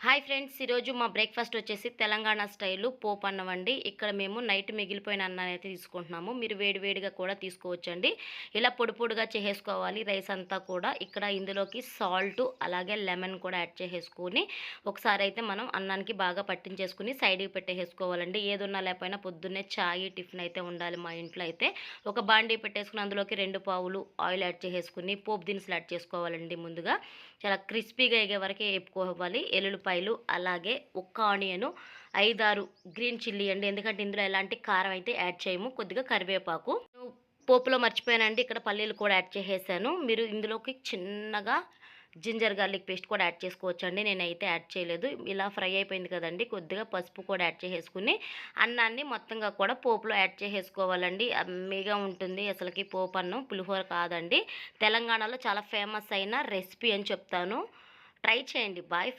Hi friends, ఈరోజు మా breakfast వచ్చేసి తెలంగాణ స్టైలు పోపు అన్నం అండి. ఇక్కడ మేము నైట్ మిగిలిపోయిన అన్నాన్ని అయితే తీసుకుంటున్నాము. మీరు వేడివేడిగా కూడా తీసుకోవచ్చండి. ఇలా పొడి పొడిగా చేసేసుకోవాలి రైస్ అంతా కూడా. ఇక్కడ ఇందులోకి సాల్ట్ అలాగే లెమన్ కూడా యాడ్ చేసేసుకొని ఒకసారి అయితే మనం అన్నానికి బాగా పట్టించేసుకుని సైడ్కి పెట్టేసుకోవాలండి. ఏదున్నా లేకపోయినా పొద్దున్నే చాయ్ టిఫిన్ అయితే ఉండాలి మా ఇంట్లో అయితే. ఒక బాండీ పెట్టేసుకుని అందులోకి 2 పావులు ఆయిల్ యాడ్ చేసేసుకుని పోపు దినుసులు యాడ్ చేసుకోవాలండి. ముందుగా చాలా క్రిస్పీగా ఎగే వరకు వేపుకోవాలి. ఎల్లుల్లిపాయలు అలాగే ఒక్క ఆనియను, 5, 6 గ్రీన్ చిల్లీ అండి. ఎందుకంటే ఇందులో ఎలాంటి కారం అయితే యాడ్ చేయము. కొద్దిగా కరివేపాకు. పోపులో మర్చిపోయానండి, ఇక్కడ పల్లీలు కూడా యాడ్ చేసేసాను. మీరు ఇందులోకి చిన్నగా జింజర్ గార్లిక్ పేస్ట్ కూడా యాడ్ చేసుకోవచ్చండి. నేనైతే యాడ్ చేయలేదు. ఇలా ఫ్రై అయిపోయింది కదండి, కొద్దిగా పసుపు కూడా యాడ్ చేసేసుకుని అన్నాన్ని మొత్తంగా కూడా పోపులో యాడ్ చేసేసుకోవాలండి. అమ్మీగా ఉంటుంది అసలుకి పోపు అన్నం, పులిహోర కాదండి. తెలంగాణలో చాలా ఫేమస్ అయిన రెసిపీ అని చెప్తాను. ట్రై చేయండి. Bye friends.